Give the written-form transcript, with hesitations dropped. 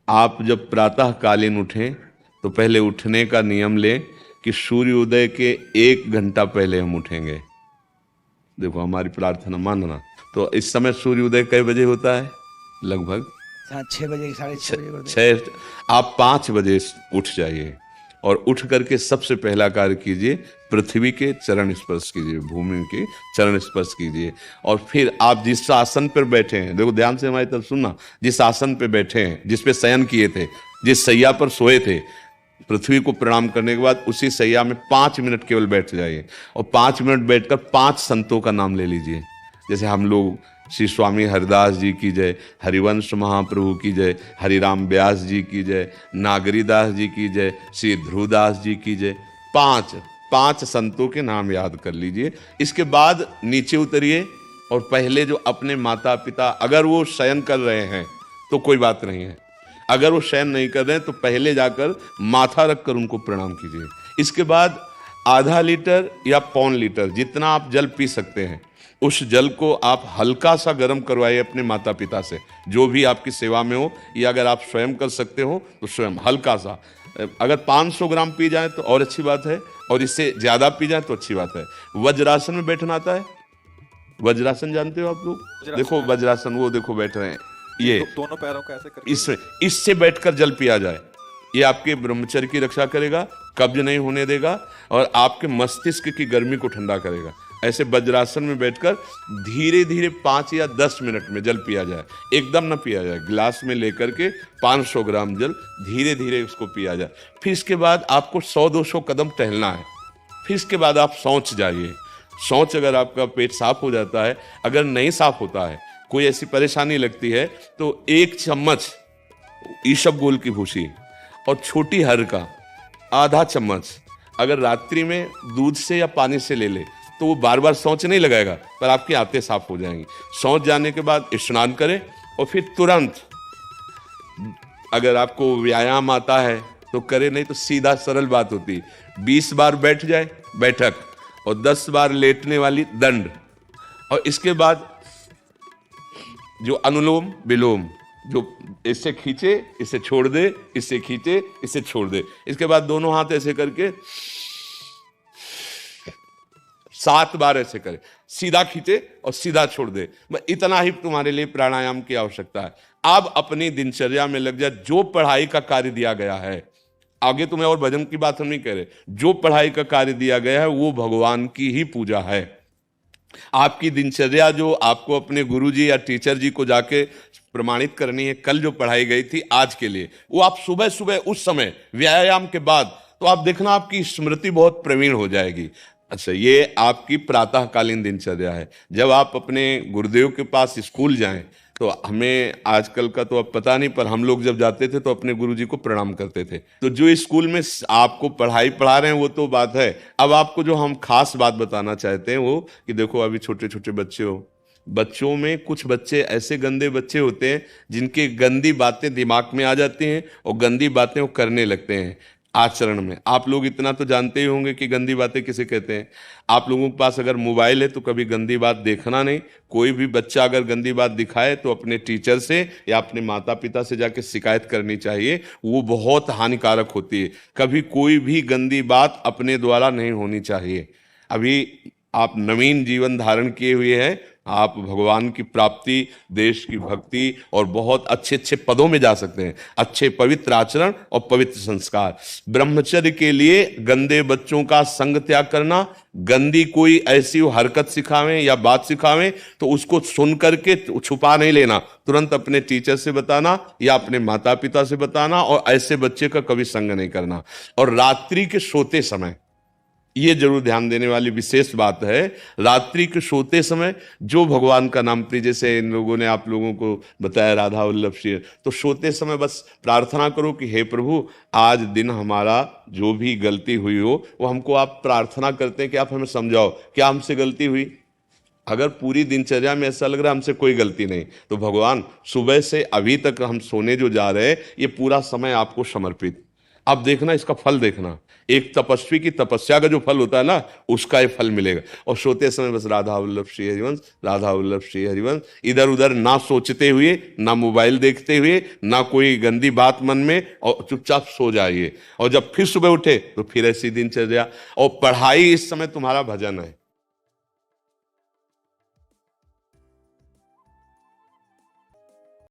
आप जब प्रातः कालीन उठें तो पहले उठने का नियम लें कि सूर्योदय के 1 घंटा पहले हम उठेंगे। देखो हमारी प्रार्थना मानना। तो इस समय सूर्योदय कई बजे होता है लगभग? 6 बजे, 6:30 बजे गुरुदेव। छः। आप 5 बजे उठ जाइए और उठ करके सबसे पहला कार्य कीजिए, पृथ्वी के चरण स्पर्श कीजिए, भूमि के चरण स्पर्श कीजिए। और फिर आप जिस आसन पर बैठे हैं, देखो ध्यान से हमारी तरफ सुनना, जिस आसन पर बैठे हैं, जिस पे शयन किए थे, जिस सैया पर सोए थे, पृथ्वी को प्रणाम करने के बाद उसी सैया में 5 मिनट केवल बैठ जाइए और 5 मिनट बैठकर 5 संतों का नाम ले लीजिए। जैसे हम लोग श्री स्वामी हरिदास जी की जय, हरिवंश महाप्रभु की जय, हरिराम व्यास जी की जय, नागरीदास जी की जय, श्री ध्रुवदास जी की जय, पांच पांच संतों के नाम याद कर लीजिए। इसके बाद नीचे उतरिए और पहले जो अपने माता पिता, अगर वो शयन कर रहे हैं तो कोई बात नहीं है, अगर वो शयन नहीं कर रहे हैं तो पहले जाकर माथा रखकर उनको प्रणाम कीजिए। इसके बाद आधा लीटर या 1.25 लीटर जितना आप जल पी सकते हैं, उस जल को आप हल्का सा गर्म करवाइए अपने माता पिता से, जो भी आपकी सेवा में हो, या अगर आप स्वयं कर सकते हो तो स्वयं हल्का सा। अगर 500 ग्राम पी जाए तो और अच्छी बात है, और इससे ज्यादा पी जाए तो अच्छी बात है। वज्रासन में बैठना आता है? वज्रासन जानते हो आप लोग? देखो वज्रासन, वो देखो बैठ रहे हैं, ये दोनों पैरों का ऐसे करके इससे इससे बैठकर जल पिया जाए। ये आपके ब्रह्मचर्य की रक्षा करेगा, कब्ज नहीं होने देगा और आपके मस्तिष्क की गर्मी को ठंडा करेगा। ऐसे वज्रासन में बैठकर धीरे धीरे 5 या 10 मिनट में जल पिया जाए, एकदम ना पिया जाए। गिलास में लेकर के 500 ग्राम जल धीरे धीरे उसको पिया जाए। फिर इसके बाद आपको 100-200 कदम टहलना है। फिर इसके बाद आप शौच जाइए। शौच, अगर आपका पेट साफ हो जाता है, अगर नहीं साफ होता है, कोई ऐसी परेशानी लगती है, तो 1 चम्मच ईसबगोल की भूसी और छोटी हर का आधा चम्मच अगर रात्रि में दूध से या पानी से ले ले तो वो बार बार शौच नहीं लगाएगा, पर आपकी आंतें साफ हो जाएंगी। शौच जाने के बाद स्नान करें और फिर तुरंत, अगर आपको व्यायाम आता है तो करे, नहीं तो सीधा सरल बात होती है, 20 बार बैठ जाए बैठक और 10 बार लेटने वाली दंड। और इसके बाद जो अनुलोम विलोम, जो इससे खींचे इसे छोड़ दे, इससे खींचे इसे छोड़ दे, इसके बाद दोनों हाथ ऐसे करके 7 बार ऐसे करे, सीधा खींचे और सीधा छोड़ दे। इतना ही तुम्हारे लिए प्राणायाम की आवश्यकता है। अब अपनी दिनचर्या में लग जा। जो पढ़ाई का कार्य दिया गया है, आगे तुम्हें और भजन की बात हम नहीं कह रहे, जो पढ़ाई का कार्य दिया गया है वो भगवान की ही पूजा है। आपकी दिनचर्या जो आपको अपने गुरुजी या टीचर जी को जाके प्रमाणित करनी है, कल जो पढ़ाई गई थी आज के लिए, वो आप सुबह सुबह उस समय व्यायाम के बाद, तो आप देखना आपकी स्मृति बहुत प्रवीण हो जाएगी। अच्छा, ये आपकी प्रातःकालीन दिनचर्या है। जब आप अपने गुरुदेव के पास स्कूल जाएं, तो हमें आजकल का तो अब पता नहीं, पर हम लोग जब जाते थे तो अपने गुरुजी को प्रणाम करते थे। तो जो स्कूल में आपको पढ़ाई पढ़ा रहे हैं वो तो बात है, अब आपको जो हम खास बात बताना चाहते हैं वो कि देखो अभी छोटे छोटे बच्चे हो, बच्चों में कुछ बच्चे ऐसे गंदे बच्चे होते हैं जिनकी गंदी बातें दिमाग में आ जाती हैं और गंदी बातें वो करने लगते हैं आचरण में। आप लोग इतना तो जानते ही होंगे कि गंदी बातें किसे कहते हैं। आप लोगों के पास अगर मोबाइल है तो कभी गंदी बात देखना नहीं। कोई भी बच्चा अगर गंदी बात दिखाए तो अपने टीचर से या अपने माता पिता से जाके शिकायत करनी चाहिए, वो बहुत हानिकारक होती है। कभी कोई भी गंदी बात अपने द्वारा नहीं होनी चाहिए। अभी आप नवीन जीवन धारण किए हुए हैं, आप भगवान की प्राप्ति, देश की भक्ति और बहुत अच्छे अच्छे पदों में जा सकते हैं। अच्छे पवित्र आचरण और पवित्र संस्कार। ब्रह्मचर्य के लिए गंदे बच्चों का संग त्याग करना, गंदी कोई ऐसी हरकत सिखावें या बात सिखावें तो उसको सुन करके छुपा नहीं लेना, तुरंत अपने टीचर से बताना या अपने माता पिता से बताना, और ऐसे बच्चे का कभी संग नहीं करना। और रात्रि के सोते समय ये जरूर ध्यान देने वाली विशेष बात है, रात्रि के सोते समय जो भगवान का नाम प्रिय, जैसे इन लोगों ने आप लोगों को बताया राधा वल्लभ श्री, तो सोते समय बस प्रार्थना करो कि हे प्रभु, आज दिन हमारा जो भी गलती हुई हो वो हमको आप प्रार्थना करते हैं कि आप हमें समझाओ क्या हमसे गलती हुई। अगर पूरी दिनचर्या में ऐसा लग रहा है हमसे कोई गलती नहीं, तो भगवान सुबह से अभी तक हम सोने जो जा रहे हैं ये पूरा समय आपको समर्पित, अब देखना इसका फल देखना, एक तपस्वी की तपस्या का जो फल होता है ना, उसका ये फल मिलेगा। और सोते समय बस राधा वल्लभ श्री हरिवंश, राधा वल्लभ श्री हरिवंश, इधर उधर ना सोचते हुए, ना मोबाइल देखते हुए, ना कोई गंदी बात मन में, और चुपचाप सो जाइए। और जब फिर सुबह उठे तो फिर ऐसी दिनचर्या। और पढ़ाई इस समय तुम्हारा भजन है।